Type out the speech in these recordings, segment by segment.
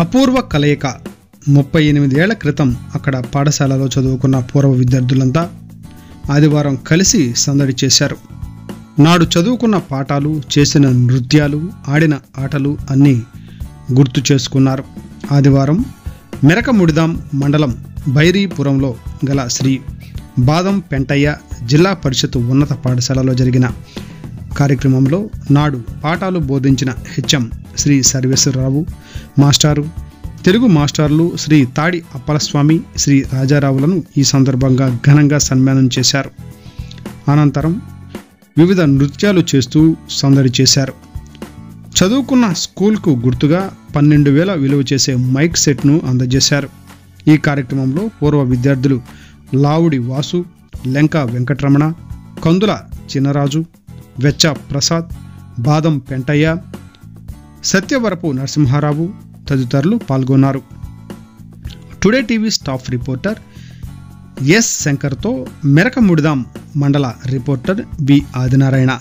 అపూర్వ కలయిక. 38 ఏళ్ల క్రితం అక్కడ పాఠశాలలో చదువుకున్న పూర్వ విద్యార్థులంతా ఆదివారం కలిసి సందడి చేశారు. నాడు చదువుకున్న పాఠాలు, చేసిన నృత్యాలు, ఆడిన ఆటలు అన్నీ గుర్తు చేసుకున్నారు. ఆదివారం మెరకముడిదాం మండలం బైరీపురంలో గల శ్రీ బాదం పెంటయ్య జిల్లా పరిషత్ ఉన్నత పాఠశాలలో జరిగిన కార్యక్రమంలో నాడు పాఠాలు బోధించిన హెచ్ఎం శ్రీ సర్వేశ్వరరావు మాస్టారు, తెలుగు మాస్టర్లు శ్రీ తాడి అప్పలస్వామి, శ్రీ రాజారావులను ఈ సందర్భంగా ఘనంగా సన్మానం చేశారు. అనంతరం వివిధ నృత్యాలు చేస్తూ సందడి చేశారు. చదువుకున్న స్కూల్కు గుర్తుగా 12,000 విలువ చేసే మైక్ సెట్ను అందజేశారు. ఈ కార్యక్రమంలో పూర్వ విద్యార్థులు లావుడి వాసు, లెంక వెంకటరమణ, కందుల చిన్నరాజు, వెచ్చ ప్రసాద్, బాదం పెంటయ్య, సత్యవరపు నరసింహారావు తదితరులు పాల్గొన్నారు. Today TV staff reporter S శంకర్తో మెరకముడిదాం మండల రిపోర్టర్ బి ఆదినారాయణ.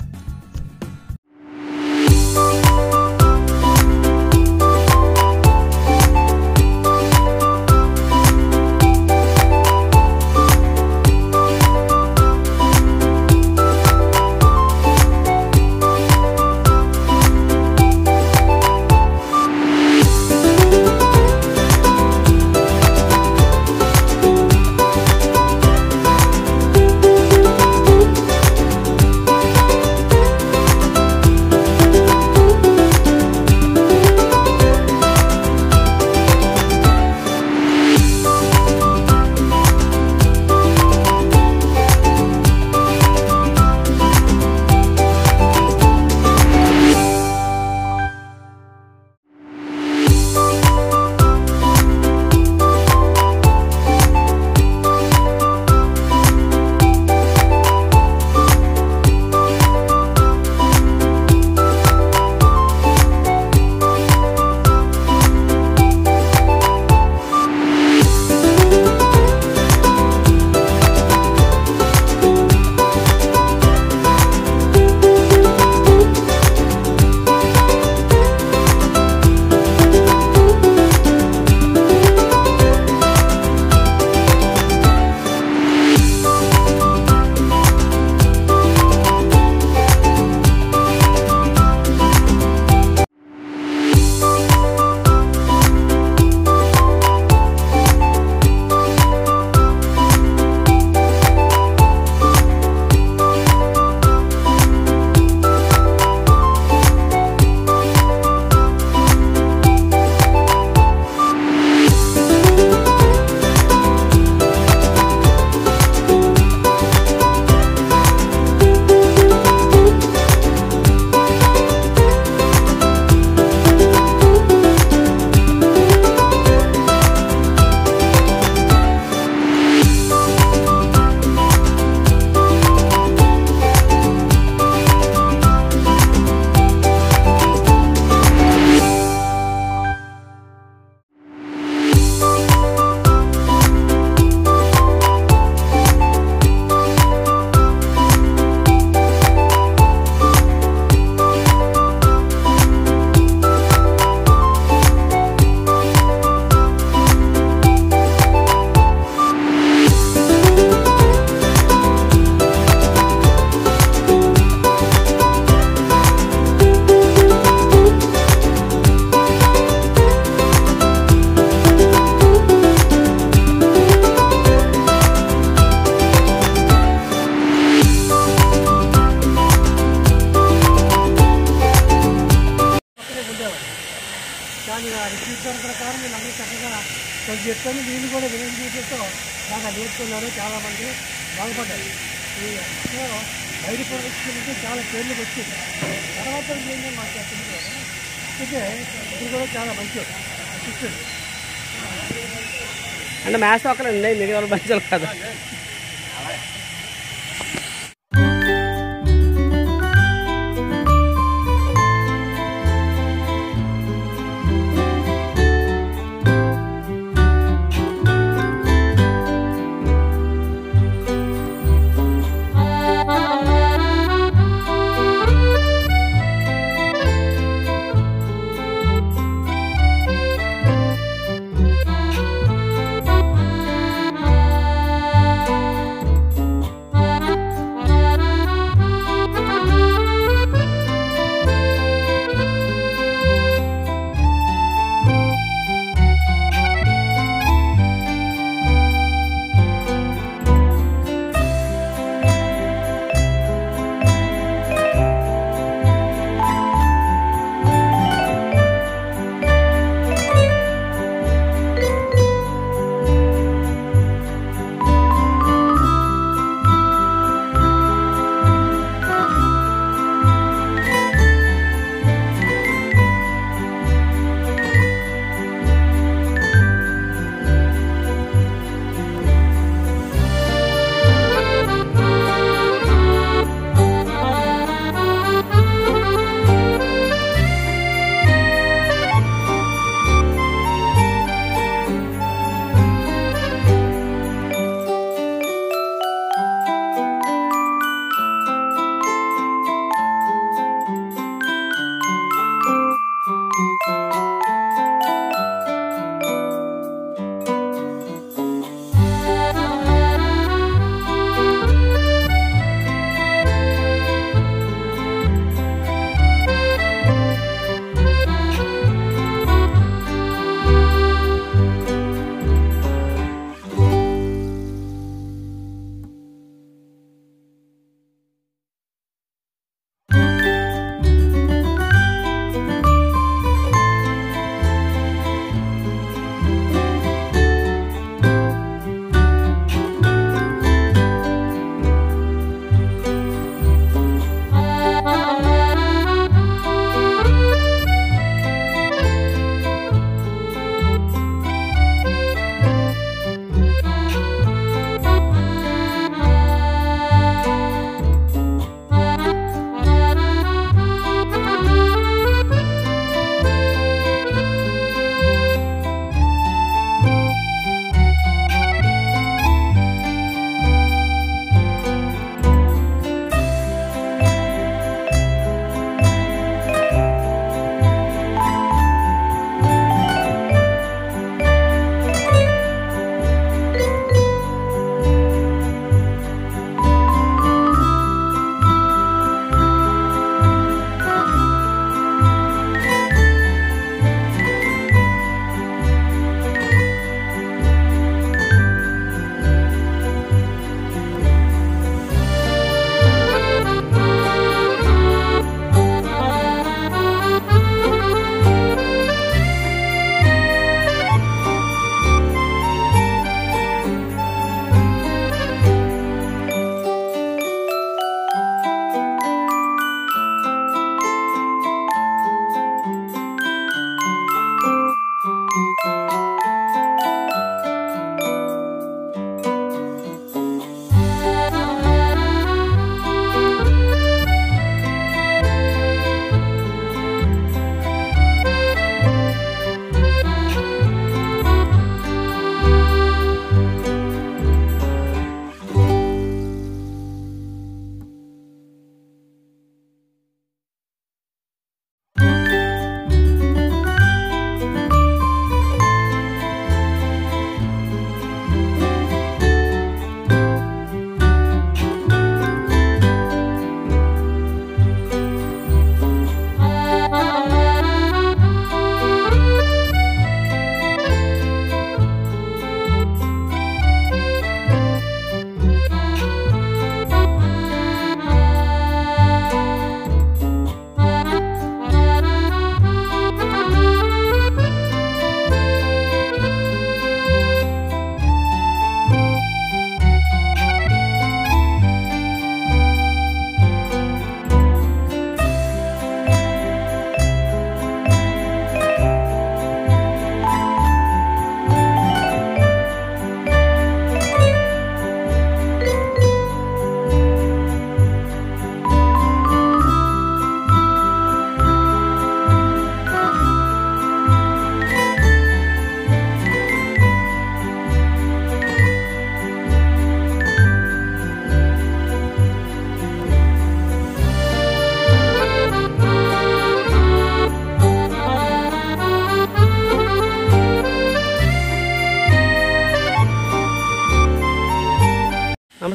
ప్రకారం వీళ్ళందరూ చక్కగా కొంచెం చెప్తాను, వీళ్ళు కూడా వినియోగించడంతో బాగా నేర్చుకున్నారు, చాలామంది బాగుపడ్డారు. ఈ బయట ప్రొడక్ట్స్ చాలా పేర్లకు వచ్చింది. తర్వాత ఏంటంటే మాకు చెప్తుంది అయితే ఇప్పుడు కూడా చాలా మంచి అసిస్టెంట్ అంటే మ్యాథ్స్ ఒక్కరండి, మిగతా మంచి కదా.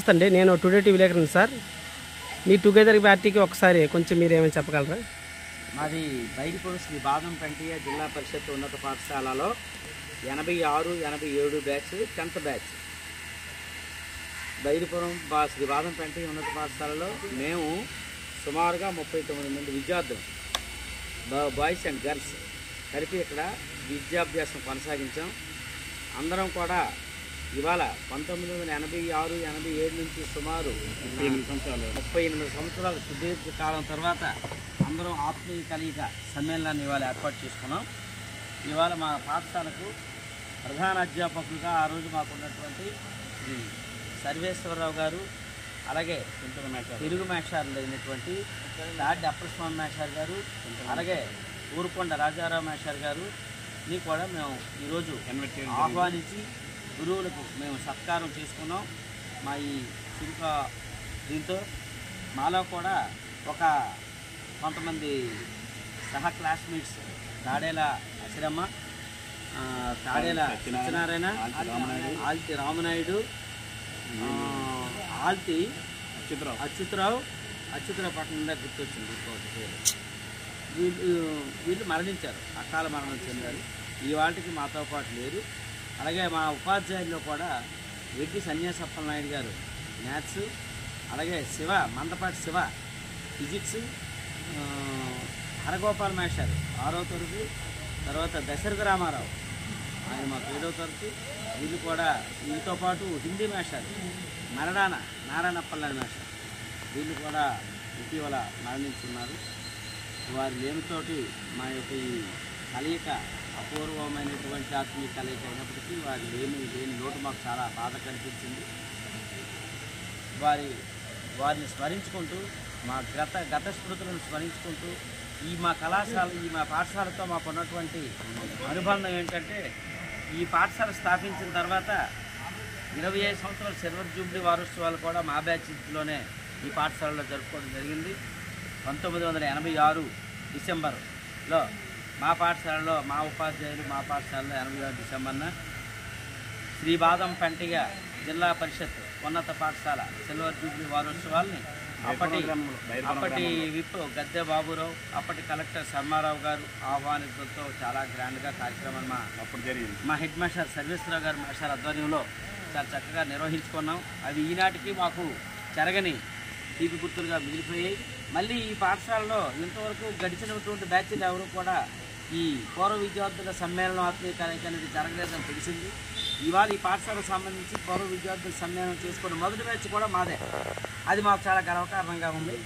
నమస్తే అండి, నేను టుడే టీవీ విలేకరుని సార్. మీ టుగెదర్ పార్టీకి ఒకసారి కొంచెం మీరు ఏమైనా చెప్పగలరా? మాది బైరిపురం శ్రీ బాదం పెంటయ్య జిల్లా పరిషత్ ఉన్నత పాఠశాలలో 86, 87 batch 10th batch. Bairipuram Shri బాదం పెంటయ్య ఉన్నత పాఠశాలలో మేము సుమారుగా 39 మంది విద్యార్థులు, బాయ్స్ అండ్ గర్ల్స్ కలిపి ఇక్కడ విద్యాభ్యాసం కొనసాగించాం. అందరం కూడా ఇవాళ 1986, 87 నుంచి సుమారు 38 సంవత్సరాల సుదీర్ఘ కాలం తర్వాత అందరం ఆత్మీయ కలయిక సమ్మేళనాన్ని ఇవాళ ఏర్పాటు చేసుకున్నాం. ఇవాళ మా పాఠశాలకు ప్రధాన అధ్యాపకులుగా ఆ రోజు మాకు ఉన్నటువంటి శ్రీ సర్వేశ్వరరావు గారు, అలాగే తెలుగు మేషారులు అయినటువంటి డాడి అప్పలస్వామి మేషారు గారు, అలాగే ఊరుకొండ రాజారావు మేషారు గారు ని కూడా మేము ఈరోజు ఆహ్వానించి గురువులకు మేము సత్కారం చేసుకున్నాం. మా ఈ శిల్ప దీంతో మాలో కూడా ఒక కొంతమంది సహ క్లాస్మేట్స్ తాడేల అసిరమ్మ, తాడేల సత్యనారాయణ, ఆల్తి రామనాయుడు, ఆల్తి అచ్యుతరావు పట్టణం నుండి గుర్తొచ్చింది. వీళ్ళు మరణించారు, అకాల మరణం చెందారు. ఈ వాటికి మాతో పాటు లేరు. అలాగే మా ఉపాధ్యాయుల్లో కూడా రెడ్డి సన్యాసప్పల నాయుడు గారు మ్యాథ్స్, అలాగే శివ మందపాటి శివ ఫిజిక్స్, హరగోపాల్ మేషారు 6వ తరగతి, తర్వాత దశరథ రామారావు ఆయన మాకు 7వ తరగతి. వీళ్ళు కూడా వీళ్ళతో పాటు హిందీ మేషారు మరణాన నారాయణప్పల్లాడి మేషారు, వీళ్ళు కూడా ఇటీవల మరణించున్నారు. వారి లేమితోటి మా యొక్క ఈ కలయిక అపూర్వమైనటువంటి ఆత్మీయ కలయిక అయినప్పటికీ వారి లేని లోటు మాకు చాలా బాధ కనిపించింది. వారిని స్మరించుకుంటూ మా గత స్మృతులను స్మరించుకుంటూ ఈ మా కళాశాల, ఈ మా పాఠశాలతో మాకు ఉన్నటువంటి అనుబంధం ఏంటంటే, ఈ పాఠశాల స్థాపించిన తర్వాత 25 సంవత్సరాల సిల్వర్ జూబ్లీ వారోత్సవాలు కూడా మా బ్యాచ్లోనే ఈ పాఠశాలలో జరుపుకోవడం జరిగింది. 1986 డిసెంబర్లో మా పాఠశాలలో మా ఉపాధ్యాయులు మా పాఠశాలలో 86 డిసెంబర్న శ్రీ బాదం పెంటయ్య జిల్లా పరిషత్ ఉన్నత పాఠశాల సిల్వర్ జూబ్లీ వారోత్సవాల్ని అప్పటి విప్ గద్దె బాబురావు, అప్పటి కలెక్టర్ శర్మారావు గారు ఆహ్వానితులతో చాలా గ్రాండ్గా కార్యక్రమం మా హెడ్ మాస్టర్ సర్వేశ్వరరావు గారు మాస్టర్ ఆధ్వర్యంలో చాలా చక్కగా నిర్వహించుకున్నాం. అవి ఈనాటికి మాకు చెరగని తీపి గుర్తులుగా మిగిలిపోయాయి. మళ్ళీ ఈ పాఠశాలలో ఇంతవరకు గడిచినటువంటి బ్యాచ్లు ఎవరు కూడా ఈ పూర్వ విద్యార్థుల సమ్మేళనం ఆత్మీయ కలయిక అనేది జరగలేదని తెలిసింది. ఇవాళ ఈ పాఠశాలకు సంబంధించి పూర్వ విద్యార్థుల సమ్మేళనం చేసుకున్న మొదటి బ్యాచ్ కూడా మాదే. అది మాకు చాలా గర్వకారణంగా ఉంది.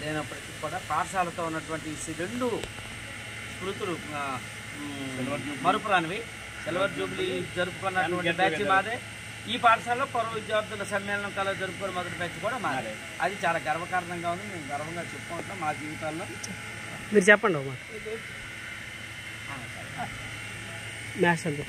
లేనప్పటికీ కూడా పాఠశాలతో ఉన్నటువంటి రెండు స్మృతులు మరుపురానివి. సిల్వర్ జూబ్లీ జరుపుకున్నటువంటి బ్యాచ్ మాదే. ఈ పాఠశాలలో పూర్వ విద్యార్థుల సమ్మేళనం కళ జరుపుకునే మొదటి బ్యాచ్ కూడా మాదే. అది చాలా గర్వకారణంగా ఉంది. మేము గర్వంగా చెప్పుకుంటాం మా జీవితాల్లో. మీరు చెప్పండి ఒక మాట. మ్యాథ్స్ అంతా